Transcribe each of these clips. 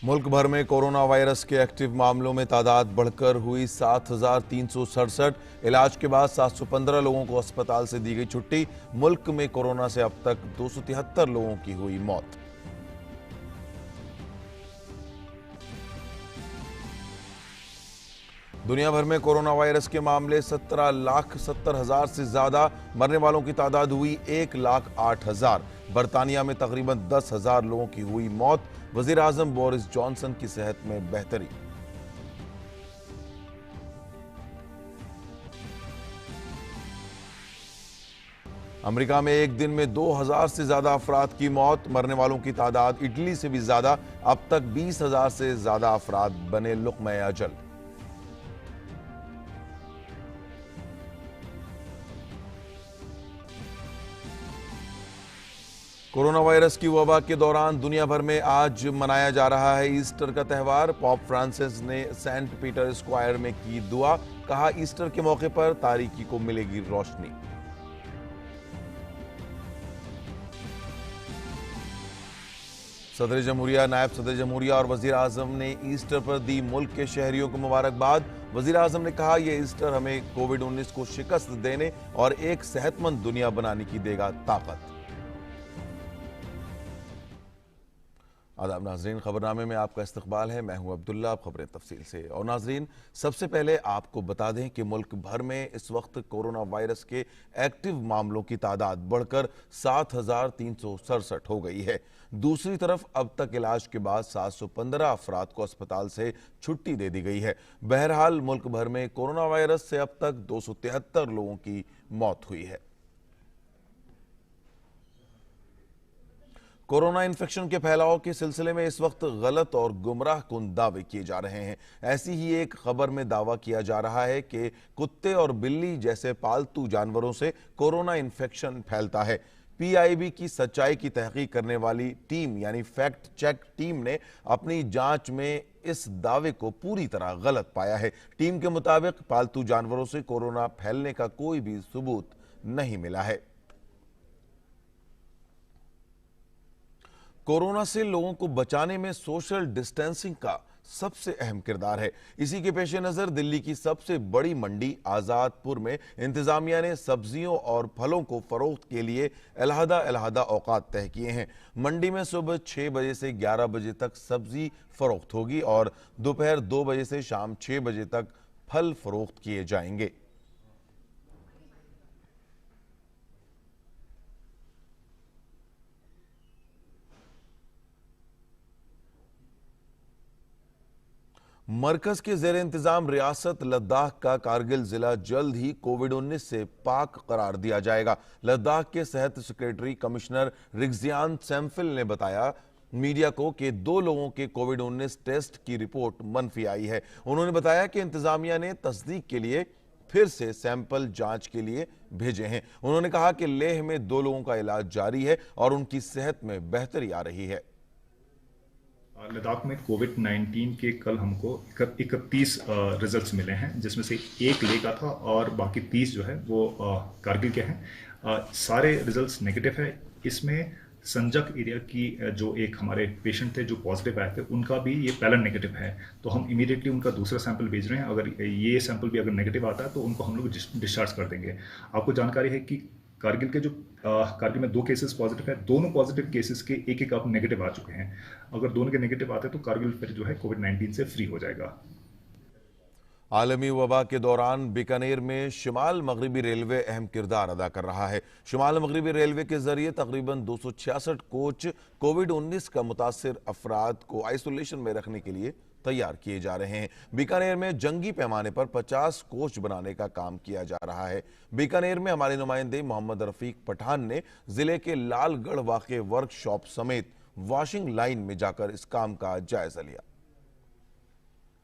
मुल्क भर में कोरोना वायरस के एक्टिव मामलों में तादाद बढ़कर हुई 7,367। इलाज के बाद 715 लोगों को अस्पताल से दी गई छुट्टी। मुल्क में कोरोना से अब तक 273 लोगों की हुई मौत। दुनिया भर में कोरोना वायरस के मामले 17,70,000 से ज्यादा। मरने वालों की तादाद हुई 1,08,000। बरतानिया में तकरीबन 10,000 लोगों की हुई मौत। वजीर आजम बोरिस जॉनसन की सेहत में बेहतरी। अमेरिका में एक दिन में 2,000 से ज्यादा अफराद की मौत। मरने वालों की तादाद इटली से भी ज्यादा। अब तक 20,000 से ज्यादा अफराद बने लुक़्मा-ए अजल। कोरोना वायरस की वबा के दौरान दुनिया भर में आज मनाया जा रहा है ईस्टर का त्यौहार। पॉप फ्रांसिस ने सेंट पीटर स्क्वायर में की दुआ। कहा, ईस्टर के मौके पर तारीकी को मिलेगी रोशनी। सदर जमहूरिया, नायब सदर जमहूरिया और वजीर आजम ने ईस्टर पर दी मुल्क के शहरियों को मुबारकबाद। वजीर आजम ने कहा, यह ईस्टर हमें कोविड-19 को शिकस्त देने और एक सेहतमंद दुनिया बनाने की देगा ताकत। आदाब नाजरीन, खबरनामे में आपका इस्तकबाल है। मैं हूं अब्दुल्ला। अब खबरें तफसील से। और नाजरीन, सबसे पहले आपको बता दें कि मुल्क भर में इस वक्त कोरोना वायरस के एक्टिव मामलों की तादाद बढ़कर 7,367 हो गई है। दूसरी तरफ अब तक इलाज के बाद 715 अफराद को अस्पताल से छुट्टी दे दी गई है। बहरहाल मुल्क भर में कोरोना वायरस से अब तक 273 लोगों की मौत हुई है। कोरोना इन्फेक्शन के फैलाव के सिलसिले में इस वक्त गलत और गुमराह कुन दावे किए जा रहे हैं। ऐसी ही एक खबर में दावा किया जा रहा है कि कुत्ते और बिल्ली जैसे पालतू जानवरों से कोरोना इन्फेक्शन फैलता है। पीआईबी की सच्चाई की तहकीक करने वाली टीम यानी फैक्ट चेक टीम ने अपनी जांच में इस दावे को पूरी तरह गलत पाया है। टीम के मुताबिक पालतू जानवरों से कोरोना फैलने का कोई भी सबूत नहीं मिला है। कोरोना से लोगों को बचाने में सोशल डिस्टेंसिंग का सबसे अहम किरदार है। इसी के पेश नजर दिल्ली की सबसे बड़ी मंडी आजादपुर में इंतजामिया ने सब्जियों और फलों को फरोख्त के लिए अलहदा औकात तय किए हैं। मंडी में सुबह 6 बजे से 11 बजे तक सब्जी फरोख्त होगी और दोपहर 2 बजे से शाम 6 बजे तक फल फरोख्त किए जाएंगे। मरकज के जेर इंतजाम रियासत लद्दाख का कारगिल जिला जल्द ही कोविड-19 से पाक करार दिया जाएगा। लद्दाख के सेहत सेक्रेटरी कमिश्नर रिग्जियान सैम्फिल ने बताया मीडिया को कि 2 लोगों के कोविड-19 टेस्ट की रिपोर्ट मनफी आई है। उन्होंने बताया कि इंतजामिया ने तस्दीक के लिए फिर से सैंपल जांच के लिए भेजे हैं। उन्होंने कहा कि लेह में 2 लोगों का इलाज जारी है और उनकी सेहत में बेहतरी आ रही है। लद्दाख में कोविड-19 के कल हमको 31 रिजल्ट्स मिले हैं, जिसमें से एक लेह का था और बाकी 30 जो है वो कारगिल के हैं। सारे रिजल्ट्स नेगेटिव है। इसमें संजक एरिया की जो एक हमारे पेशेंट थे जो पॉजिटिव आए थे, उनका भी ये पहला नेगेटिव है। तो हम इमीडिएटली उनका दूसरा सैंपल भेज रहे हैं। अगर ये सैंपल भी अगर नेगेटिव आता है तो उनको हम लोग डिस्चार्ज कर देंगे। आपको जानकारी है कि कारगिल के जो कारगिल में 2 केसेस पॉजिटिव है, दोनों पॉजिटिव केसेस के एक अब नेगेटिव आ चुके हैं। अगर दोनों के नेगेटिव आते हैं तो कारगिल फिर जो है कोविड-19 से फ्री हो जाएगा। आलमी वबा के दौरान बीकानेर में शुमाल मगरबी रेलवे अहम किरदार अदा कर रहा है। शुमाल मगरबी रेलवे के जरिए तकरीबन 266 कोच कोविड-19 का मुतासिर अफराद को आइसोलेशन में रखने के लिए तैयार किए जा रहे हैं। बीकानेर में जंगी पैमाने पर 50 कोच बनाने का काम किया जा रहा है। बीकानेर में हमारे नुमाइंदे मोहम्मद रफीक पठान ने जिले के लालगढ़ वाक़े वर्कशॉप समेत वॉशिंग लाइन में जाकर इस काम का जायजा लिया।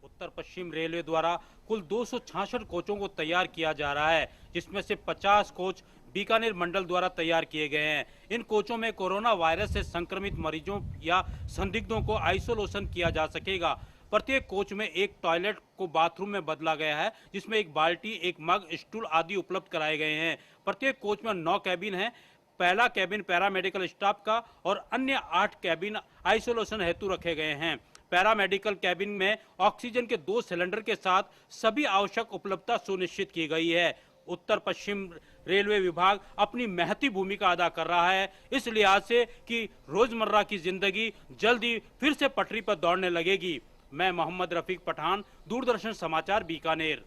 उत्तर पश्चिम रेलवे द्वारा कुल 266 कोचों को तैयार किया जा रहा है, जिसमें से 50 कोच बीकानेर मंडल द्वारा तैयार किए गए हैं। इन कोचों में कोरोना वायरस से संक्रमित मरीजों या संदिग्धों को आइसोलेशन किया जा सकेगा। प्रत्येक कोच में एक टॉयलेट को बाथरूम में बदला गया है, जिसमें एक बाल्टी, एक मग, स्टूल आदि उपलब्ध कराए गए हैं। प्रत्येक कोच में 9 कैबिन हैं। पहला कैबिन पैरामेडिकल स्टाफ का और अन्य 8 कैबिन आइसोलेशन हेतु रखे गए हैं। पैरामेडिकल कैबिन में ऑक्सीजन के 2 सिलेंडर के साथ सभी आवश्यक उपलब्धता सुनिश्चित की गई है। उत्तर पश्चिम रेलवे विभाग अपनी महती भूमिका अदा कर रहा है, इस लिहाज से कि रोजमर्रा की जिंदगी जल्दी फिर से पटरी पर दौड़ने लगेगी। मैं मोहम्मद रफीक पठान, दूरदर्शन समाचार, बीकानेर।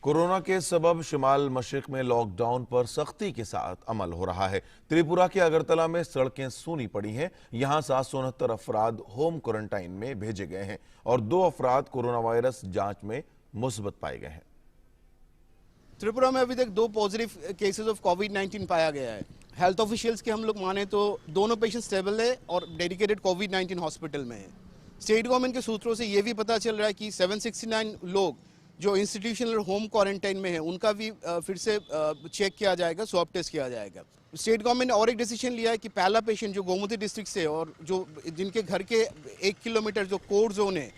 कोरोना के सबब शिमाल मशरिक में लॉकडाउन पर सख्ती के साथ अमल हो रहा है। त्रिपुरा के अगरतला में सड़कें सूनी पड़ी हैं। यहां 769 अफराद होम क्वारंटाइन में भेजे गए हैं और 2 अफराद कोरोना वायरस जांच में मुस्बत पाए गए हैं। त्रिपुरा में अभी तक 2 पॉजिटिव केसेस ऑफ कोविड-19 पाया गया है। हेल्थ ऑफिशियल्स के हम लोग माने तो दोनों पेशेंट स्टेबल है और डेडिकेटेड कोविड-19 हॉस्पिटल में है। स्टेट गवर्नमेंट के सूत्रों से ये भी पता चल रहा है कि 769 लोग जो इंस्टीट्यूशनल होम क्वारंटाइन में है उनका भी फिर से चेक किया जाएगा, स्वैब टेस्ट किया जाएगा। स्टेट गवर्नमेंट ने और एक डिसीजन लिया है कि पहला पेशेंट जो गोमती डिस्ट्रिक्ट से और जो जिनके घर के 1 किलोमीटर जो कोड जोन है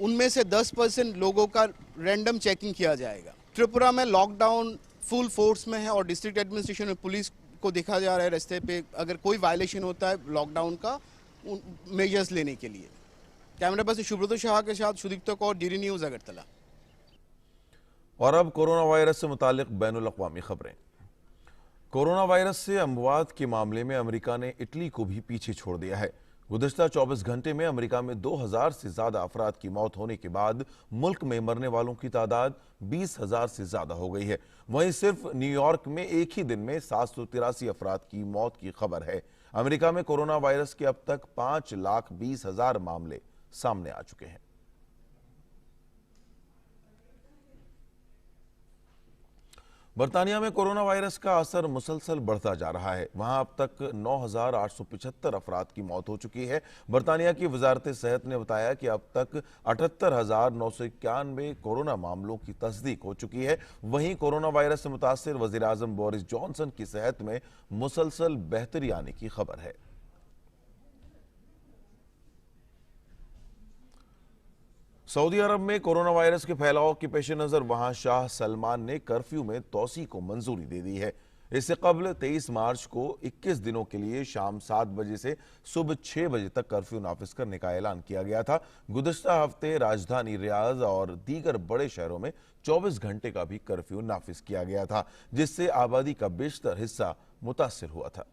उनमें से 10% लोगों का रैंडम चेकिंग किया जाएगा। त्रिपुरा में लॉकडाउन फुल फोर्स में है और डिस्ट्रिक्ट एडमिनिस्ट्रेशन में पुलिस को देखा जा रहा है रास्ते पे अगर कोई वायलेशन होता है लॉकडाउन का मेजर्स लेने के लिए। कैमरा पर्सन सुब्रत शाह के साथ सुदीप्त कौर, डीडी न्यूज, अगरतला। और अब कोरोना वायरस से मुतालिक बैनुल अक़वामी खबरें। कोरोना वायरस से अमवात के मामले में अमेरिका ने इटली को भी पीछे छोड़ दिया है। गुज़िश्ता 24 घंटे में अमेरिका में 2000 से ज्यादा अफराद की मौत होने के बाद मुल्क में मरने वालों की तादाद 20,000 से ज्यादा हो गई है। वहीं सिर्फ न्यूयॉर्क में एक ही दिन में 783 अफराद की मौत की खबर है। अमेरिका में कोरोना वायरस के अब तक 5,20,000 मामले सामने आ चुके हैं। बर्तानिया में कोरोना वायरस का असर मुसलसल बढ़ता जा रहा है। वहां अब तक 9,875 अफराद की मौत हो चुकी है। बर्तानिया की वजारत सेहत ने बताया कि अब तक 78,991 कोरोना मामलों की तस्दीक हो चुकी है। वहीं कोरोना वायरस से मुतासिर वजीर आजम बोरिस जॉनसन की सेहत में मुसलसल बेहतरी आने की खबर है। सऊदी अरब में कोरोना वायरस के फैलाव के पेश नजर वहां शाह सलमान ने कर्फ्यू में तोसी को मंजूरी दे दी है। इससे कबल 23 मार्च को 21 दिनों के लिए शाम 7 बजे से सुबह 6 बजे तक कर्फ्यू नाफिज करने का ऐलान किया गया था। गुज़िश्ता हफ्ते राजधानी रियाद और दीगर बड़े शहरों में 24 घंटे का भी कर्फ्यू नाफिज किया गया था, जिससे आबादी का बेशतर हिस्सा मुतासिर हुआ था।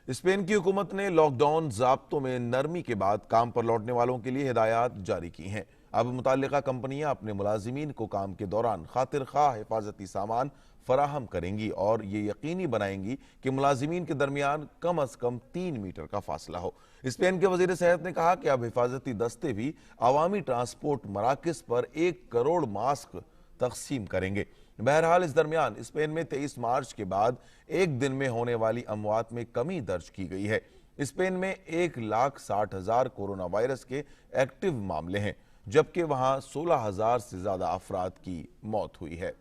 स्पेन की हुकूमत ने लॉकडाउन ज़ाब्तों में नरमी के बाद काम पर लौटने वालों के लिए हिदायत जारी की हैं। अब मुताल्लिका कंपनियां अपने मुलाजिमीन को काम के दौरान खातिर खाह हिफाजती सामान फराहम करेंगी और ये यकीनी बनाएंगी कि मुलाजिमीन के दरमियान कम अज कम 3 मीटर का फासला हो। स्पेन के वजीर सेहत ने कहा कि अब हिफाजती दस्ते भी अवामी ट्रांसपोर्ट मराकज पर 1 करोड़ मास्क तकसीम करेंगे। बहरहाल इस दरमियान स्पेन में 23 मार्च के बाद एक दिन में होने वाली अमवात में कमी दर्ज की गई है। स्पेन में 1,60,000 कोरोना वायरस के एक्टिव मामले हैं, जबकि वहां 16,000 से ज्यादा अफराद की मौत हुई है।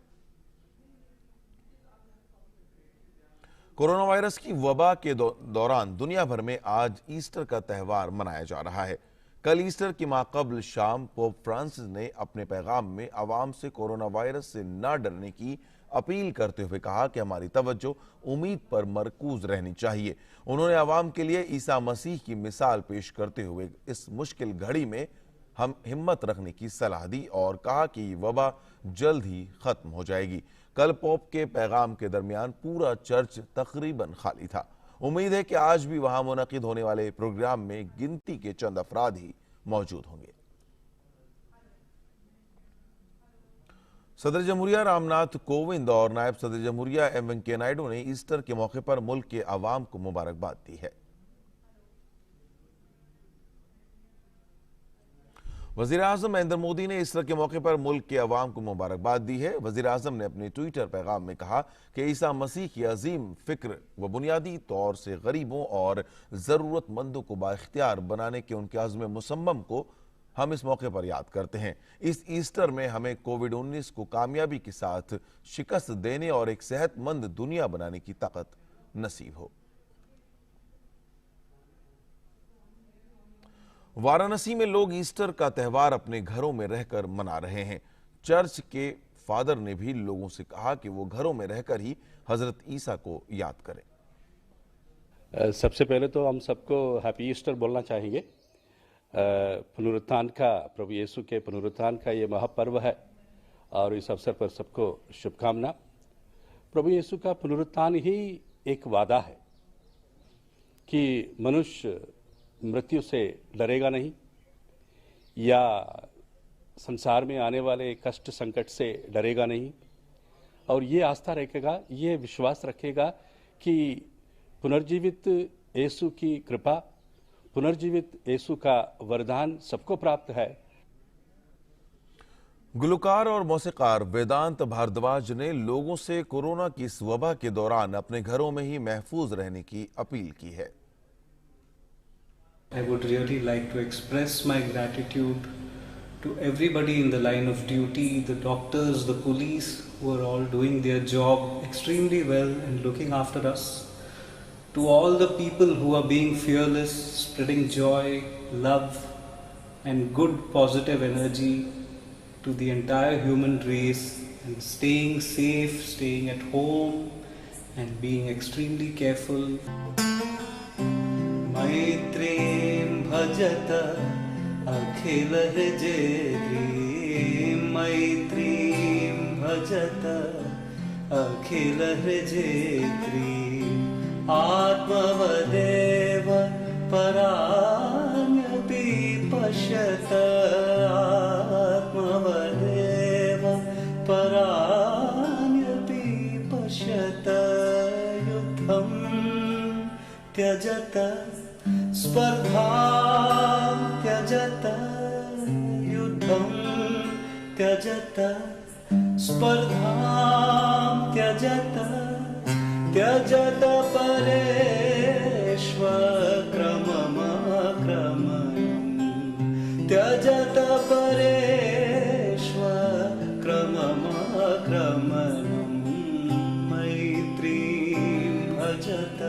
कोरोना वायरस की वबा के दौरान दुनिया भर में आज ईस्टर का त्यौहार मनाया जा रहा है। कल ईस्टर की माक़बल शाम पोप फ्रांसिस ने अपने पैगाम में अवाम से कोरोना वायरस से न डरने की अपील करते हुए कहा कि हमारी तवज्जो उम्मीद पर मरकूज रहनी चाहिए। उन्होंने अवाम के लिए ईसा मसीह की मिसाल पेश करते हुए इस मुश्किल घड़ी में हम हिम्मत रखने की सलाह दी और कहा कि ये वबा जल्द ही खत्म हो जाएगी। कल पोप के पैगाम के दरमियान पूरा चर्च तकरीबन खाली था। उम्मीद है कि आज भी वहां मुनक़िद होने वाले प्रोग्राम में गिनती के चंद अफराद ही मौजूद होंगे। सदर जमहूरिया रामनाथ कोविंद और नायब सदर जमहूरिया एम वेंकैया नायडू ने ईस्टर के मौके पर मुल्क के अवाम को मुबारकबाद दी है। वजीर आजम नरेंद्र मोदी ने ईस्टर के मौके पर मुल्क के अवाम को मुबारकबाद दी है। वजीर आजम ने अपने ट्विटर पैगाम में कहा कि ईसा मसीह की अजीम फिक्र व बुनियादी तौर से गरीबों और ज़रूरतमंदों को बाइख्तियार बनाने के उनके अज़्म मुसम्मम को हम इस मौके पर याद करते हैं। इस ईस्टर में हमें कोविड-19 को कामयाबी के साथ शिकस्त देने और एक सेहतमंद दुनिया बनाने की ताकत नसीब हो। वाराणसी में लोग ईस्टर का त्यौहार अपने घरों में रहकर मना रहे हैं। चर्च के फादर ने भी लोगों से कहा कि वो घरों में रहकर ही हजरत ईसा को याद करें। सबसे पहले तो हम सबको हैप्पी ईस्टर बोलना चाहेंगे। पुनरुत्थान का, प्रभु यीशु के पुनरुत्थान का ये महापर्व है और इस अवसर पर सबको शुभकामना। प्रभु यीशु का पुनरुत्थान ही एक वादा है कि मनुष्य मृत्यु से डरेगा नहीं या संसार में आने वाले कष्ट संकट से डरेगा नहीं, और ये आस्था रखेगा, ये विश्वास रखेगा कि पुनर्जीवित यीशु की कृपा, पुनर्जीवित यीशु का वरदान सबको प्राप्त है। गुलकार और मौसीकार वेदांत भारद्वाज ने लोगों से कोरोना की इस वबा के दौरान अपने घरों में ही महफूज रहने की अपील की है। I would really like to express my gratitude to everybody in the line of duty, the doctors, the police, who are all doing their job extremely well and looking after us. To all the people who are being fearless, spreading joy, love and good positive energy to the entire human race, and staying safe, staying at home and being extremely careful. Maitreem bhajata akhilah jetri, Maitreem bhajata akhilah jetri, आत्मवदेव पराण्यपि पश्यत, आत्मवदेव पराण्यपि पश्यत, युद्धं त्यजत स्पर्धां त्यजत, युद्धं त्यजत स्पर्धां त्यजत, त्यजत परेष्वक्रममक्रमणम्, त्यजत परेष्वक्रममक्रमणम्, मैत्रीं भजत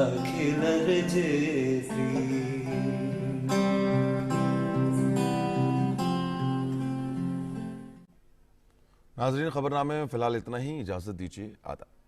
अखिलर्जेत्री। नाजरीन, खबरनामे में फिलहाल इतना ही। इजाजत दीजिए। आदाब।